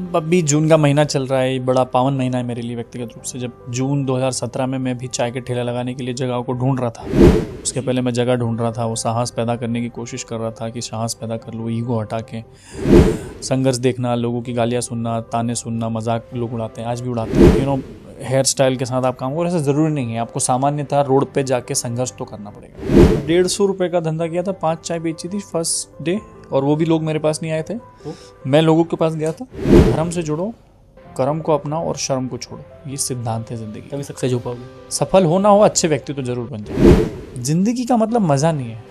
अभी जून का महीना चल रहा है, बड़ा पावन महीना है मेरे लिए व्यक्तिगत रूप से। जब जून 2017 में मैं भी चाय के ठेला लगाने के लिए जगह को ढूंढ रहा था, उसके पहले मैं जगह ढूंढ रहा था, वो साहस पैदा करने की कोशिश कर रहा था कि साहस पैदा कर लूँ, ईगो हटा के। संघर्ष देखना, लोगों की गालियाँ सुनना, ताने सुनना, मजाक लोग उड़ाते हैं, आज भी उड़ाते हैं। हेयर स्टाइल के साथ आप काम करो, ऐसा ज़रूरी नहीं है। आपको सामान्यतः रोड पे जाके संघर्ष तो करना पड़ेगा। 150 रुपये का धंधा किया था, 5 चाय बेची थी फर्स्ट डे, और वो भी लोग मेरे पास नहीं आए थे, मैं लोगों के पास गया था। धर्म से जुड़ो, कर्म को अपनाओ और शर्म को छोड़ो, ये सिद्धांत है जिंदगी। तभी सक्सेस हो पाओगे। सफल हो ना हो, अच्छे व्यक्ति तो जरूर बन जाओ। जिंदगी का मतलब मजा नहीं है।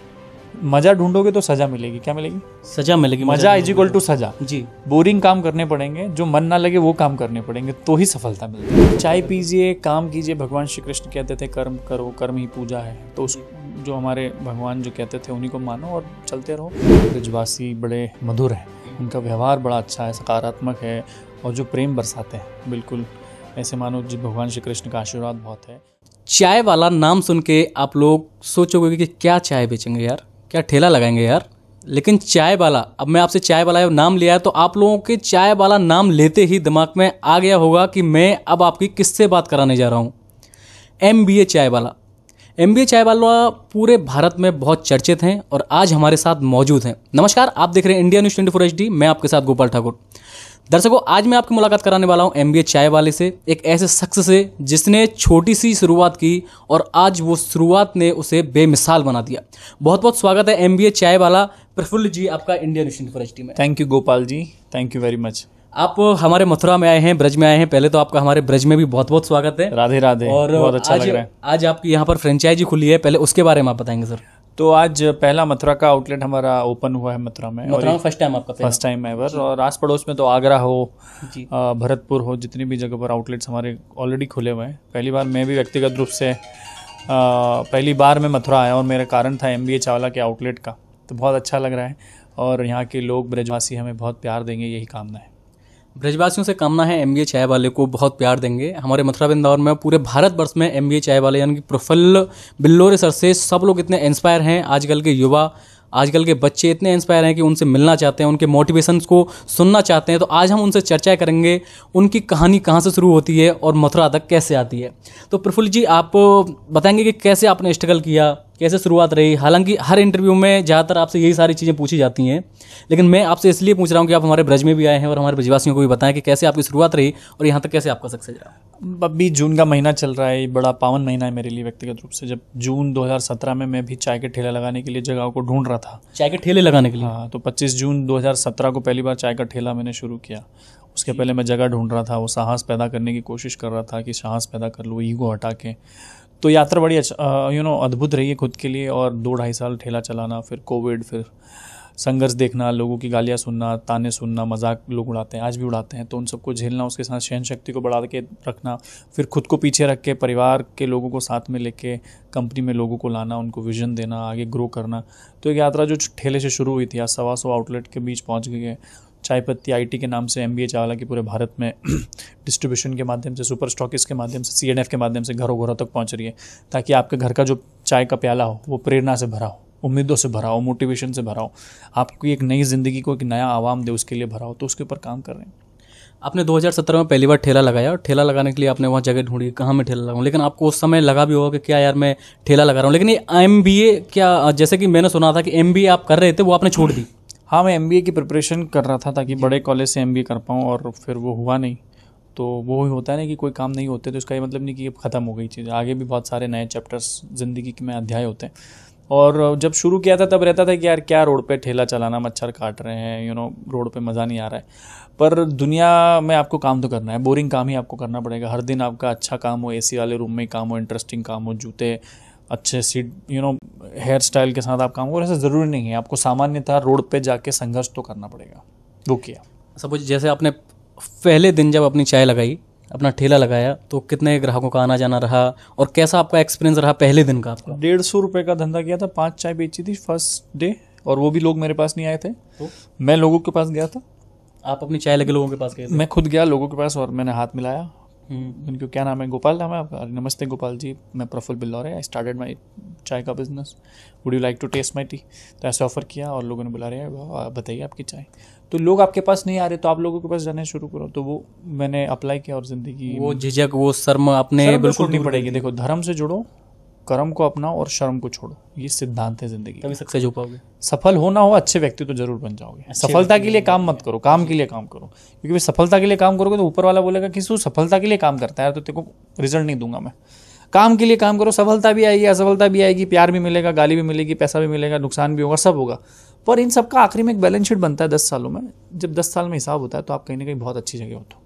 मजा ढूंढोगे तो सजा मिलेगी। क्या मिलेगी? सजा मिलेगी। मजा इज इक्वल टू सजा जी। बोरिंग काम करने पड़ेंगे, जो मन ना लगे वो काम करने पड़ेंगे, तो ही सफलता मिलती है। चाय पीजिए, काम कीजिए। भगवान श्री कृष्ण कहते थे कर्म करो, कर्म ही पूजा है। तो उस जो हमारे भगवान जो कहते थे उन्हीं को मानो और चलते रहो। ब्रजवासी बड़े मधुर हैं, उनका व्यवहार बड़ा अच्छा है, सकारात्मक है, और जो प्रेम बरसाते हैं, बिल्कुल ऐसे मानो जी भगवान श्री कृष्ण का आशीर्वाद बहुत है। चाय वाला नाम सुन के आप लोग सोचोगे कि क्या चाय बेचेंगे यार, क्या ठेला लगाएंगे यार। लेकिन चाय वाला, अब मैं आपसे चाय वाला नाम लिया है तो आप लोगों के चाय वाला नाम लेते ही दिमाग में आ गया होगा कि मैं अब आपकी किससे बात कराने जा रहा हूँ। MBA चाय वाला। MBA चाय वाला पूरे भारत में बहुत चर्चित हैं और आज हमारे साथ मौजूद हैं। नमस्कार, आप देख रहे हैं इंडिया न्यूज़ 24 HD। मैं आपके साथ गोपाल ठाकुर। दर्शकों, आज मैं आपकी मुलाकात कराने वाला हूं MBA चाय वाले से, एक ऐसे शख्स से जिसने छोटी सी शुरुआत की और आज वो शुरुआत ने उसे बेमिसाल बना दिया। बहुत बहुत स्वागत है MBA चाय वाला प्रफुल्ल जी आपका इंडिया न्यूज़ 24 HD में। Thank you Gopal ji, thank you very much. आप हमारे मथुरा में आए हैं, ब्रज में आए हैं। पहले तो आपका हमारे ब्रज में भी बहुत बहुत स्वागत है। राधे राधे। और बहुत अच्छा लग रहा है। आज आपकी यहाँ पर फ्रेंचाइजी खुली है, पहले उसके बारे में आप बताएंगे सर। तो आज पहला मथुरा का आउटलेट हमारा ओपन हुआ है मथुरा में। मथुरा में फर्स्ट टाइम आपका? First time ever. और आस पड़ोस में तो आगरा हो, भरतपुर हो, जितनी भी जगह पर आउटलेट्स हमारे ऑलरेडी खुले हुए हैं। पहली बार मैं भी व्यक्तिगत रूप से पहली बार मैं मथुरा आया और मेरा कारण था MBA चावला के आउटलेट का। तो बहुत अच्छा लग रहा है और यहाँ के लोग ब्रजवासी हमें बहुत प्यार देंगे, यही कामना है। ब्रजवासियों से कामना है MBA चाय वाले को बहुत प्यार देंगे। हमारे मथुरा वृंदावन में पूरे भारत वर्ष में MBA चाय वाले यानी कि प्रफुल्ल बिल्लोरे सर से सब लोग इतने इंस्पायर हैं। आजकल के युवा, आजकल के बच्चे इतने इंस्पायर हैं कि उनसे मिलना चाहते हैं, उनके मोटिवेशंस को सुनना चाहते हैं। तो आज हम उनसे चर्चा करेंगे, उनकी कहानी कहाँ से शुरू होती है और मथुरा तक कैसे आती है। तो प्रफुल्ल जी, आप बताएंगे कि कैसे आपने स्ट्रगल किया, कैसे शुरुआत रही। हालांकि हर इंटरव्यू में ज़्यादातर आपसे यही सारी चीज़ें पूछी जाती हैं, लेकिन मैं आपसे इसलिए पूछ रहा हूँ कि आप हमारे ब्रज में भी आए हैं और हमारे ब्रजवासियों को भी बताएं कि कैसे आपकी शुरुआत रही और यहाँ तक कैसे आपका सक्सेस रहा। अभी जून का महीना चल रहा है, बड़ा पावन महीना है मेरे लिए व्यक्तिगत रूप से। जब जून 2017 में मैं भी चाय के ठेला लगाने के लिए जगह को ढूंढ रहा था। चाय के ठेले लगाने के लिए? हाँ, तो 25 जून 2017 को पहली बार चाय का ठेला मैंने शुरू किया। उसके पहले मैं जगह ढूंढ रहा था, वो साहस पैदा करने की कोशिश कर रहा था कि साहस पैदा कर लूँ, ईगो हटा के। तो यात्रा बड़ी अद्भुत रही है खुद के लिए। और 2-2.5 साल ठेला चलाना, फिर कोविड, फिर संघर्ष देखना, लोगों की गालियाँ सुनना, ताने सुनना, मजाक लोग उड़ाते हैं, आज भी उड़ाते हैं, तो उन सबको झेलना, उसके साथ सहन शक्ति को बढ़ा के रखना, फिर खुद को पीछे रख के परिवार के लोगों को साथ में लेके कंपनी में लोगों को लाना, उनको विजन देना, आगे ग्रो करना। तो एक यात्रा जो ठेले से शुरू हुई थी, आज 125 आउटलेट के बीच पहुँच गई है। चाय पत्ती IT के नाम से MBA चावला की पूरे भारत में डिस्ट्रीब्यूशन के माध्यम से, सुपर स्टॉकिस्ट के माध्यम से, CNF के माध्यम से घरों घरों तक पहुंच रही है, ताकि आपके घर का जो चाय का प्याला हो वो प्रेरणा से भरा हो, उम्मीदों से भरा हो, मोटिवेशन से भरा हो, आपको एक नई ज़िंदगी को एक नया आवाम दे, उसके लिए भरा हो। तो उसके ऊपर काम कर रहे हैं। आपने 2017 में पहली बार ठेला लगाया और ठेला लगाने के लिए आपने वहाँ जगह ढूंढी, कहाँ मैं ठेला लगाऊं। लेकिन आपको उस समय लगा भी होगा कि क्या यार मैं ठेला लगा रहा हूँ। लेकिन ये MBA, क्या जैसे कि मैंने सुना था कि MBA आप कर रहे थे, वो आपने छोड़ दी? हाँ, मैं MBA की प्रिपरेशन कर रहा था ताकि बड़े कॉलेज से MBA कर पाऊँ, और फिर वो हुआ नहीं। तो वो होता है ना कि कोई काम नहीं होते तो इसका ये मतलब नहीं कि ये ख़त्म हो गई चीज़। आगे भी बहुत सारे नए चैप्टर्स ज़िंदगी के में अध्याय होते हैं। और जब शुरू किया था तब रहता था कि यार क्या रोड पे ठेला चलाना, मच्छर काट रहे हैं, रोड पे मज़ा नहीं आ रहा है। पर दुनिया में आपको काम तो करना है, बोरिंग काम ही आपको करना पड़ेगा। हर दिन आपका अच्छा काम हो, AC वाले रूम में काम हो, इंटरेस्टिंग काम हो, जूते अच्छे सीट, हेयर स्टाइल के साथ आप काम करो, ऐसा ज़रूरी नहीं है। आपको सामान्यतः रोड पे जाके संघर्ष तो करना पड़ेगा। वो किया। सपोज जैसे आपने पहले दिन जब अपनी चाय लगाई, अपना ठेला लगाया, तो कितने ग्राहकों का आना जाना रहा और कैसा आपका एक्सपीरियंस रहा पहले दिन का आपका? 150 रुपये का धंधा किया था, 5 चाय बेची थी फर्स्ट डे, और वो भी लोग मेरे पास नहीं आए थे, मैं लोगों के पास गया था। आप अपनी चाय लगे लोगों के पास गए थे? मैं खुद गया लोगों के पास और मैंने हाथ मिलाया, उनको क्या नाम है, गोपाल नाम है आपका? नमस्ते गोपाल जी, मैं Praful Billore, I started my चाय का business, would you like to taste my tea? तो ऐसे ऑफर किया और लोगों ने बुला रहे हैं, बताइए आपकी चाय। तो लोग आपके पास नहीं आ रहे तो आप लोगों के पास जाने शुरू करो। तो वो मैंने अप्लाई किया और ज़िंदगी वो झिझक, वो शर्म आपने बिल्कुल छोड़नी पड़ेगी। देखो, धर्म से जुड़ो, कर्म को अपनाओ और शर्म को छोड़ो, ये सिद्धांत है जिंदगी। तभी सक्सेस हो पाओगे। सफल हो ना हो, अच्छे व्यक्ति तो जरूर बन जाओगे। सफलता के लिए काम मत करो, काम के लिए काम करो, क्योंकि भाई सफलता के लिए काम करोगे तो ऊपर वाला बोलेगा कि तू सफलता के लिए काम करता है तो तेरे को रिजल्ट नहीं दूंगा मैं। काम के लिए काम करो, सफलता भी आएगी, असफलता भी आएगी, प्यार भी मिलेगा, गाली भी मिलेगी, पैसा भी मिलेगा, नुकसान भी होगा, सब होगा। पर इन सबका आखिरी में एक बैलेंस शीट बनता है 10 सालों में। जब 10 साल में हिसाब होता है तो आप कहीं ना कहीं बहुत अच्छी जगह होते हो।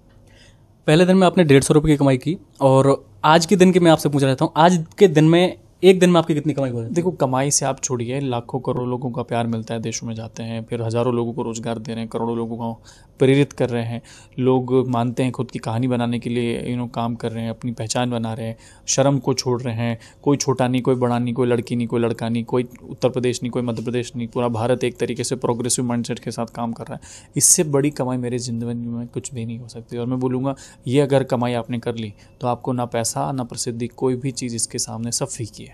पहले दिन में आपने 150 रुपये की कमाई की, और आज के दिन की मैं आपसे पूछ रहा हूँ, आज के दिन में, एक दिन में आपकी कितनी कमाई हो जाती है? देखो, कमाई से आप छोड़िए, लाखों करोड़ों लोगों का प्यार मिलता है, देशों में जाते हैं, फिर हज़ारों लोगों को रोज़गार दे रहे हैं, करोड़ों लोगों को प्रेरित कर रहे हैं। लोग मानते हैं, खुद की कहानी बनाने के लिए काम कर रहे हैं, अपनी पहचान बना रहे हैं, शर्म को छोड़ रहे हैं। कोई छोटा नहीं, कोई बड़ा नहीं, कोई लड़की नहीं, कोई लड़का नहीं, कोई उत्तर प्रदेश नहीं, कोई मध्य प्रदेश नहीं, पूरा भारत एक तरीके से प्रोग्रेसिव माइंडसेट के साथ काम कर रहा है। इससे बड़ी कमाई मेरी ज़िंदगी में कुछ भी नहीं हो सकती। और मैं बोलूँगा, ये अगर कमाई आपने कर ली तो आपको ना पैसा ना प्रसिद्धि, कोई भी चीज़ इसके सामने सब फीकी है।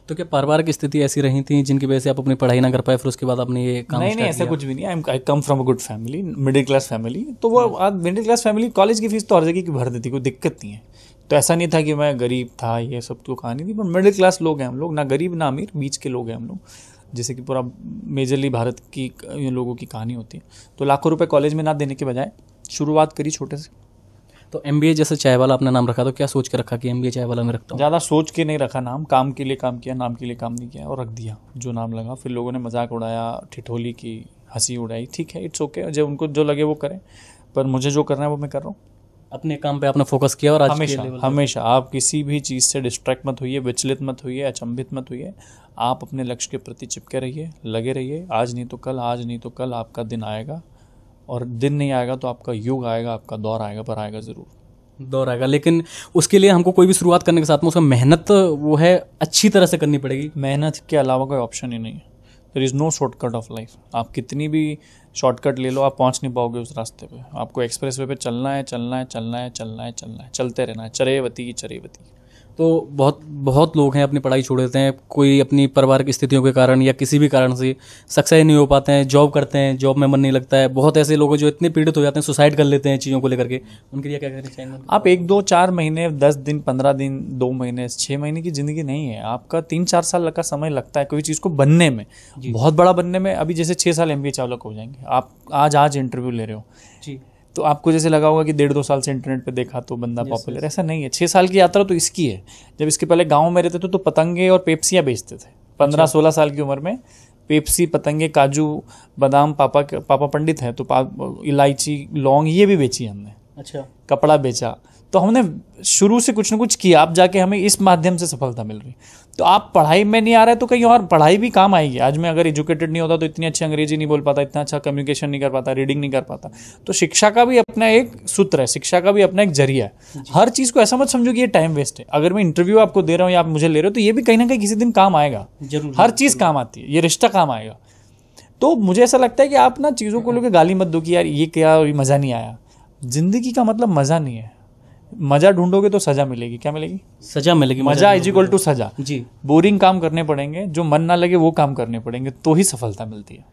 तो क्या पारिवारिक स्थिति ऐसी रही थी जिनकी वजह से आप अपनी पढ़ाई ना कर पाए, फिर उसके बाद आपने ये काम नहीं, ऐसा कुछ भी नहीं। I come from a good family, middle class family. तो वो मिडिल क्लास फैमिली कॉलेज की फीस तो हर जगह की भर देती, कोई दिक्कत नहीं है। तो ऐसा नहीं था कि मैं गरीब था, ये सब तो कहानी थी। पर मिडिल क्लास लोग हैं हम लोग, ना गरीब ना अमीर, बीच के लोग हैं हम लोग, जैसे कि पूरा मेजरली भारत की लोगों की कहानी होती है। तो लाखों रुपए कॉलेज में ना देने के बजाय शुरुआत करी छोटे से। तो MBA जैसे चाय वाला अपना नाम रखा, तो क्या सोच के रखा कि MBA चाय वाला मैं रखता हूँ? ज़्यादा सोच के नहीं रखा नाम, काम के लिए काम किया, नाम के लिए काम नहीं किया और रख दिया जो नाम लगा। फिर लोगों ने मजाक उड़ाया, ठिठोली की, हंसी उड़ाई, ठीक है, इट्स ओके, जब उनको जो लगे वो करें, पर मुझे जो करना है वो मैं कर रहा हूँ। अपने काम पे आपने फोकस किया, और आज हमेशा आप किसी भी चीज़ से डिस्ट्रैक्ट मत होइए, विचलित मत होइए, अचंभित मत होइए। आप अपने लक्ष्य के प्रति चिपके रहिए, लगे रहिए। आज नहीं तो कल, आज नहीं तो कल आपका दिन आएगा, और दिन नहीं आएगा तो आपका युग आएगा, आपका दौर आएगा, पर आएगा ज़रूर, दौर आएगा। लेकिन उसके लिए हमको कोई भी शुरुआत करने के साथ में उसका मेहनत वो है अच्छी तरह से करनी पड़ेगी। मेहनत के अलावा कोई ऑप्शन ही नहीं है। There is no shortcut of life. आप कितनी भी शॉर्टकट ले लो, आप पहुंच नहीं पाओगे उस रास्ते पे। आपको एक्सप्रेस वे पे चलना है, चलना है, चलना है, चलना है, चलना है, चलते रहना है, चरेवती की चरेवती। तो बहुत लोग हैं अपनी पढ़ाई छोड़ देते हैं, कोई अपनी पारिवारिक स्थितियों के कारण या किसी भी कारण से सक्सेस नहीं हो पाते हैं, जॉब करते हैं, जॉब में मन नहीं लगता है। बहुत ऐसे लोग जो इतने पीड़ित हो जाते हैं, सुसाइड कर लेते हैं चीज़ों को लेकर के। उनके लिए क्या कहना चाहेंगे? आप 1, 2, 4 महीने, 10 दिन, 15 दिन, 2 महीने, 6 महीने की ज़िंदगी नहीं है। आपका 3-4 साल का समय लगता है कोई चीज़ को बनने में, बहुत बड़ा बनने में। अभी जैसे 6 साल MBA चालक हो जाएंगे। आप आज इंटरव्यू ले रहे हो जी, तो आपको जैसे लगा होगा कि 1.5-2 साल से इंटरनेट पे देखा तो बंदा पॉपुलर। ऐसा नहीं है। 6 साल की यात्रा तो इसकी है। जब इसके पहले गांव में रहते थे तो पतंगे और पेप्सियाँ बेचते थे। 15-16 साल की उम्र में पेप्सी, पतंगे, काजू, बादाम, पापा पंडित है तो इलायची, लौंग, ये भी बेची हमने। अच्छा, कपड़ा बेचा। तो हमने शुरू से कुछ ना कुछ किया, अब जाके हमें इस माध्यम से सफलता मिल रही। तो आप पढ़ाई में नहीं आ रहा है तो कहीं और पढ़ाई भी काम आएगी। आज मैं अगर एजुकेटेड नहीं होता तो इतनी अच्छी अंग्रेजी नहीं बोल पाता, इतना अच्छा कम्युनिकेशन नहीं कर पाता, रीडिंग नहीं कर पाता। तो शिक्षा का भी अपना एक सूत्र है, शिक्षा का भी अपना एक जरिया है। हर चीज़ को ऐसा मत समझो कि ये टाइम वेस्ट है। अगर मैं इंटरव्यू आपको दे रहा हूँ या आप मुझे ले रहे हो तो ये भी कहीं ना कहीं किसी दिन काम आएगा। हर चीज़ काम आती है, ये रिश्ता काम आएगा। तो मुझे ऐसा लगता है कि आप ना चीज़ों को लेकर गाली मत दो कि यार ये क्या, मज़ा नहीं आया। जिंदगी का मतलब मज़ा नहीं है। मजा ढूंढोगे तो सजा मिलेगी। क्या मिलेगी? सजा मिलेगी। मजा इज इक्वल टू सजा जी। बोरिंग काम करने पड़ेंगे, जो मन ना लगे वो काम करने पड़ेंगे, तो ही सफलता मिलती है।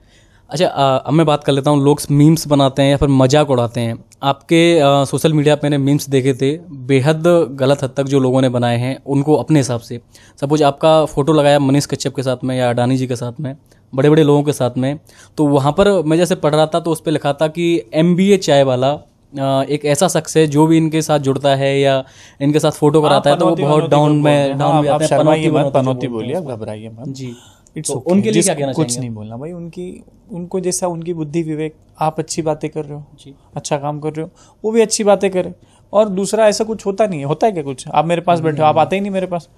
अच्छा, अब मैं बात कर लेता हूँ। लोग मीम्स बनाते हैं या फिर मजाक उड़ाते हैं। आपके सोशल मीडिया पे मैंने मीम्स देखे थे, बेहद गलत हद तक जो लोगों ने बनाए हैं उनको अपने हिसाब से। सपोज आपका फोटो लगाया मनीष कश्यप के साथ में या अडानी जी के साथ में, बड़े बड़े लोगों के साथ में, तो वहाँ पर मैं जैसे पढ़ रहा था तो उस पर लिखा था कि MBA चाय वाला एक ऐसा शख्स है जो भी इनके साथ जुड़ता है या इनके साथ फोटो कराता है तो वो बहुत डाउन में जाते हैं। पनौती बोलिए, घबराइए मत जी। It's okay. उनके लिए क्या कहना कुछ नहीं बोलना भाई। उनको जैसा उनकी बुद्धि विवेक, आप अच्छी बातें कर रहे हो जी, अच्छा काम कर रहे हो, वो भी अच्छी बातें करें। और दूसरा ऐसा कुछ होता नहीं है। होता है क्या कुछ? आप मेरे पास बैठे हो, आप आते ही नहीं मेरे पास।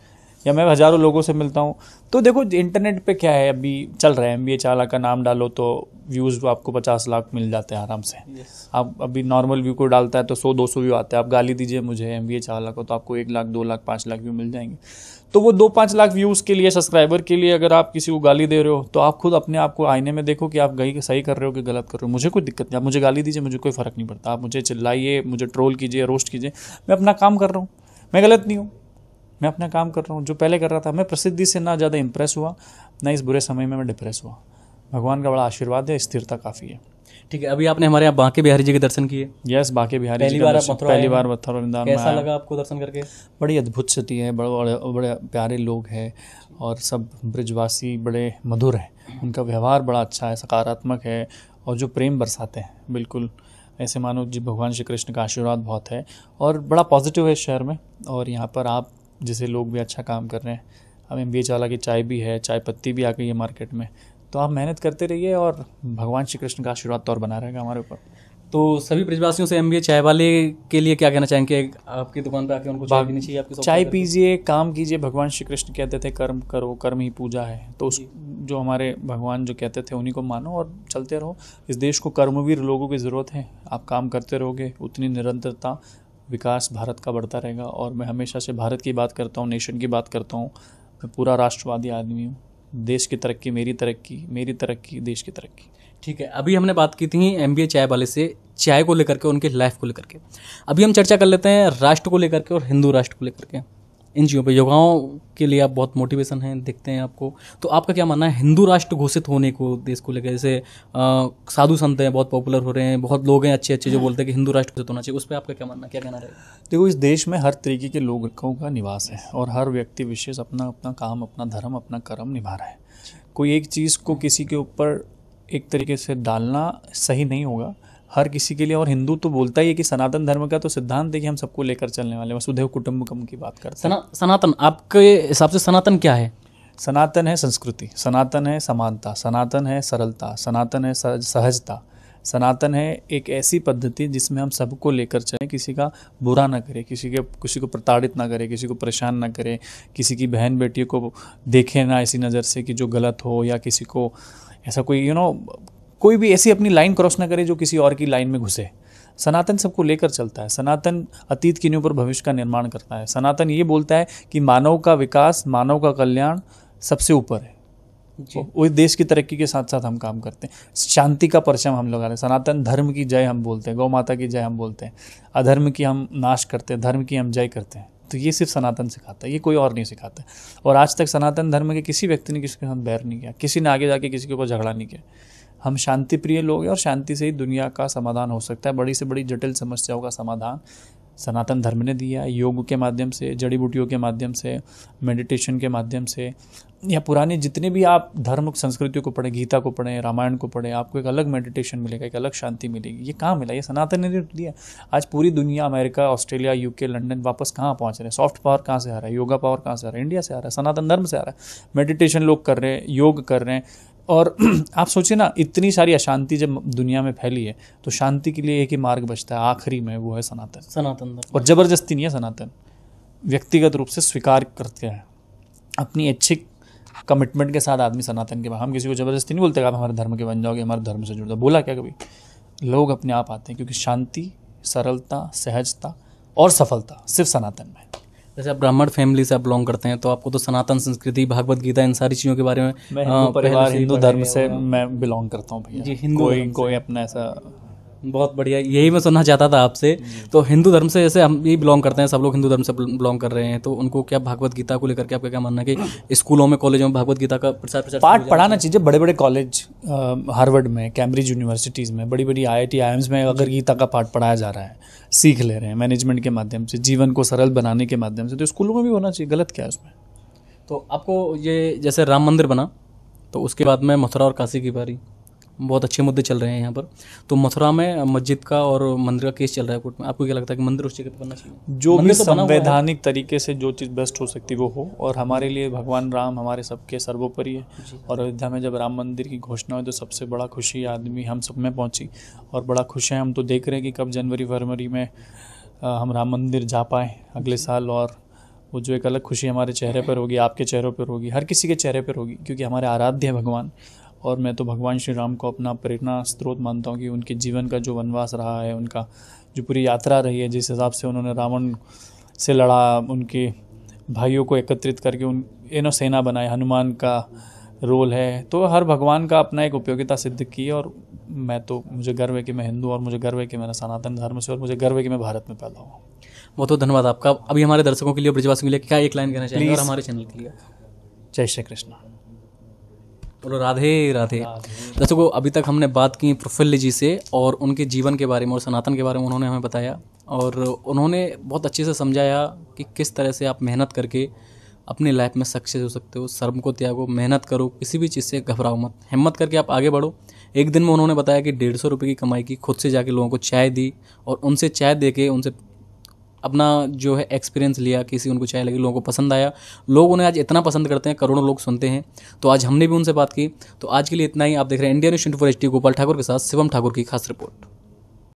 या मैं हज़ारों लोगों से मिलता हूँ। तो देखो इंटरनेट पे क्या है, अभी चल रहा है MBA चाला का नाम डालो तो व्यूज़ आपको 50 लाख मिल जाते हैं आराम से। आप अभी नॉर्मल व्यू को डालता है तो 100-200 व्यू आते हैं। आप गाली दीजिए मुझे MBA चाला को तो आपको 1 लाख 2 लाख 5 लाख व्यू मिल जाएंगे। तो वो 2-5 लाख व्यूज़ के लिए, सब्सक्राइबर के लिए अगर आप किसी को गाली दे रहे हो तो आप खुद अपने आप को आईने में देखो कि आप सही कर रहे हो कि गलत कर रहे हो। मुझे कोई दिक्कत नहीं, आप मुझे गाली दीजिए, मुझे कोई फ़र्क नहीं पड़ता। आप मुझे चिल्लाइए, मुझे ट्रोल कीजिए, रोस्ट कीजिए, मैं अपना काम कर रहा हूँ, मैं गलत नहीं हूँ, मैं अपना काम कर रहा हूँ। जो पहले कर रहा था, मैं प्रसिद्धि से ना ज़्यादा इंप्रेस हुआ, ना इस बुरे समय में मैं डिप्रेस हुआ। भगवान का बड़ा आशीर्वाद है, स्थिरता काफ़ी है। ठीक है, अभी आपने हमारे यहाँ बांके बिहारी जी के दर्शन किए। यस, बांके बिहारी जी पहली का बार आप दर्शन मथुरा पहली आए बार हैं। मथुरा वृंदावन में कैसा आया। लगा आपको दर्शन करके? बड़ी अद्भुत स्थिति है, बड़े बड़े बड़े प्यारे लोग हैं और सब ब्रजवासी बड़े मधुर हैं। उनका व्यवहार बड़ा अच्छा है, सकारात्मक है और जो प्रेम बरसाते हैं बिल्कुल ऐसे मानो जी भगवान श्री कृष्ण का आशीर्वाद बहुत है और बड़ा पॉजिटिव है इस शहर में। और यहाँ पर आप जैसे लोग भी अच्छा काम कर रहे हैं। अब MBA चाला की चाय भी है, चाय पत्ती भी आ गई है मार्केट में। तो आप मेहनत करते रहिए और भगवान श्री कृष्ण का आशीर्वाद तो और बना रहेगा हमारे ऊपर। तो सभी ब्रजवासियों से MBA चाय वाले के लिए क्या कहना चाहेंगे? आपकी दुकान पे आके उनको चाय पीनी चाहिए? आपकी चाय पीजिए, काम कीजिए। भगवान श्री कृष्ण कहते थे कर्म करो, कर्म ही पूजा है। तो उस जो हमारे भगवान जो कहते थे उन्हीं को मानो और चलते रहो। इस देश को कर्मवीर लोगों की ज़रूरत है। आप काम करते रहोगे उतनी निरंतरता, विकास भारत का बढ़ता रहेगा। और मैं हमेशा से भारत की बात करता हूँ, नेशन की बात करता हूँ। मैं पूरा राष्ट्रवादी आदमी हूँ। देश की तरक्की मेरी तरक्की, मेरी तरक्की देश की तरक्की। ठीक है, अभी हमने बात की थी MBA चाय वाले से, चाय को लेकर के, उनके लाइफ को लेकर के। अभी हम चर्चा कर लेते हैं राष्ट्र को लेकर के और हिंदू राष्ट्र को लेकर के। इन चीज़ों पे युवाओं के लिए आप बहुत मोटिवेशन हैं, दिखते हैं आपको। तो आपका क्या मानना है हिंदू राष्ट्र घोषित होने को देश को लेकर? जैसे साधु संत हैं, बहुत पॉपुलर हो रहे हैं, बहुत लोग हैं अच्छे अच्छे जो बोलते हैं कि हिंदू राष्ट्र घोषित होना चाहिए। उस पर आपका क्या मानना, क्या कहना रहेगा? देखो, इस देश में हर तरीके के लोगों का निवास है और हर व्यक्ति विशेष अपना अपना काम, अपना धर्म, अपना कर्म निभा रहा है। कोई एक चीज़ को किसी के ऊपर एक तरीके से डालना सही नहीं होगा हर किसी के लिए। और हिंदू तो बोलता ही है कि सनातन धर्म का तो सिद्धांत है कि हम सबको लेकर चलने वाले, वसुधैव कुटुंबकम की बात करते हैं। सनातन, आपके हिसाब से सनातन क्या है? सनातन है संस्कृति, सनातन है समानता, सनातन है सरलता, सनातन है सहजता, सनातन है एक ऐसी पद्धति जिसमें हम सबको लेकर चलें, किसी का बुरा ना करें, किसी को प्रताड़ित ना करें, किसी को परेशान ना करें, किसी की बहन बेटी को देखें ना ऐसी नज़र से कि जो गलत हो, या किसी को ऐसा कोई कोई भी ऐसी अपनी लाइन क्रॉस ना करे जो किसी और की लाइन में घुसे। सनातन सबको लेकर चलता है। सनातन अतीत की नींव पर भविष्य का निर्माण करता है। सनातन ये बोलता है कि मानव का विकास, मानव का कल्याण सबसे ऊपर है। वो देश की तरक्की के साथ साथ हम काम करते हैं। शांति का परचम हम लगा रहे हैं। सनातन धर्म की जय हम बोलते हैं, गौ माता की जय हम बोलते हैं, अधर्म की हम नाश करते हैं, धर्म की हम जय करते हैं। तो ये सिर्फ सनातन सिखाता है, ये कोई और नहीं सिखाता है। और आज तक सनातन धर्म के किसी व्यक्ति ने किसी के साथ बैर नहीं किया, किसी ने आगे जाके किसी के ऊपर झगड़ा नहीं किया। हम शांति प्रिय लोग हैं और शांति से ही दुनिया का समाधान हो सकता है। बड़ी से बड़ी जटिल समस्याओं का समाधान सनातन धर्म ने दिया है, योग के माध्यम से, जड़ी बूटियों के माध्यम से, मेडिटेशन के माध्यम से, या पुराने जितने भी आप धर्म संस्कृतियों को पढ़ें, गीता को पढ़ें, रामायण को पढ़ें, आपको एक अलग मेडिटेशन मिलेगा, एक अलग शांति मिलेगी। ये कहाँ मिला? ये सनातन ने दिया। आज पूरी दुनिया, अमेरिका, ऑस्ट्रेलिया, UK, लंदन वापस कहाँ पहुँच रहे हैं? सॉफ्ट पावर कहाँ से आ रहा है? योगा पावर कहाँ से आ रहा है? इंडिया से आ रहा है, सनातन धर्म से आ रहा है। मेडिटेशन लोग कर रहे हैं, योग कर रहे हैं। और आप सोचिए ना, इतनी सारी अशांति जब दुनिया में फैली है तो शांति के लिए एक ही मार्ग बचता है आखिरी में, वो है सनातन धर्म। और ज़बरदस्ती नहीं है सनातन, व्यक्तिगत रूप से स्वीकार करते हैं अपनी ऐच्छिक कमिटमेंट के साथ आदमी सनातन के बाद। हम किसी को ज़बरदस्ती नहीं बोलते कि आप हमारे धर्म के बन जाओगे, हमारे धर्म से जुड़ जाओ। बोला क्या कभी? लोग अपने आप आते हैं, क्योंकि शांति, सरलता, सहजता और सफलता सिर्फ सनातन में। जैसे आप ब्राह्मण फैमिली से आप बिलोंग करते हैं तो आपको तो सनातन संस्कृति, भागवत गीता, इन सारी चीज़ों के बारे में, मैं हिंदू परिवार, हिंदू धर्म से मैं बिलोंग करता हूँ भैया जी। हिंदू कोई अपना ऐसा, बहुत बढ़िया, यही मैं सुनना चाहता था आपसे। तो हिंदू धर्म से, जैसे हम भी बिलोंग करते हैं, सब लोग हिंदू धर्म से बिलोंग कर रहे हैं, तो उनको क्या भागवत गीता को लेकर के आपका क्या मानना है कि स्कूलों में, कॉलेजों में भागवत गीता का प्रचार पाठ पढ़ाना चाहिए? बड़े बड़े कॉलेज, हार्वर्ड में, कैम्ब्रिज यूनिवर्सिटीज़ में, बड़ी बड़ी IIT, IIMs में अगर गीता का पाठ पढ़ाया जा रहा है, सीख ले रहे हैं मैनेजमेंट के माध्यम से, जीवन को सरल बनाने के माध्यम से, तो स्कूलों में भी होना चाहिए। गलत क्या है उसमें? तो आपको ये, जैसे राम मंदिर बना तो उसके बाद में मथुरा और काशी की बारी, बहुत अच्छे मुद्दे चल रहे हैं यहाँ पर। तो मथुरा में मस्जिद का और मंदिर का केस चल रहा है कोर्ट में। आपको क्या लगता है कि मंदिर उस जगह पर बनना चाहिए? जो भी संवैधानिक तरीके से जो चीज़ बेस्ट हो सकती वो हो। और हमारे लिए भगवान राम हमारे सबके सर्वोपरि है। और अयोध्या में जब राम मंदिर की घोषणा हुई तो सबसे बड़ा खुशी आदमी हम सब में पहुँची और बड़ा खुश हैं हम। तो देख रहे हैं कि कब जनवरी फरवरी में हम राम मंदिर जा पाएँ अगले साल, और वो जो एक अलग खुशी हमारे चेहरे पर होगी, आपके चेहरों पर होगी, हर किसी के चेहरे पर होगी, क्योंकि हमारे आराध्य है भगवान। और मैं तो भगवान श्री राम को अपना प्रेरणा स्रोत मानता हूँ कि उनके जीवन का जो वनवास रहा है, उनका जो पूरी यात्रा रही है, जिस हिसाब से उन्होंने रावण से लड़ा, उनके भाइयों को एकत्रित करके उन सेना बनाए, हनुमान का रोल है, तो हर भगवान का अपना एक उपयोगिता सिद्ध की। और मैं तो, मुझे गर्व है कि मैं हिंदू, और मुझे गर्व है कि मैंने सनातन धर्म से, और मुझे गर्व है कि मैं भारत में पैदा हुआ। बहुत बहुत धन्यवाद आपका। अभी हमारे दर्शकों के लिए, ब्रजवासियों के लिए क्या एक लाइन कहना चाहेंगे और हमारे चैनल के लिए? जय श्री कृष्ण। बोलो राधे राधे। दर्शकों, अभी तक हमने बात की प्रफुल्ल जी से और उनके जीवन के बारे में और सनातन के बारे में उन्होंने हमें बताया, और उन्होंने बहुत अच्छे से समझाया कि किस तरह से आप मेहनत करके अपनी लाइफ में सक्सेस हो सकते हो। शर्म को त्यागो, मेहनत करो, किसी भी चीज़ से घबराओ मत, हिम्मत करके आप आगे बढ़ो। एक दिन में उन्होंने बताया कि 150 रुपये की कमाई की, खुद से जाके लोगों को चाय दी और उनसे चाय दे के उनसे अपना जो है एक्सपीरियंस लिया, किसी उनको चाय लगी, लोगों को पसंद आया, लोग उन्हें आज इतना पसंद करते हैं, करोड़ों लोग सुनते हैं। तो आज हमने भी उनसे बात की। तो आज के लिए इतना ही। आप देख रहे हैं India News 24 HD, Gopal Thakur के साथ शिवम ठाकुर की खास रिपोर्ट।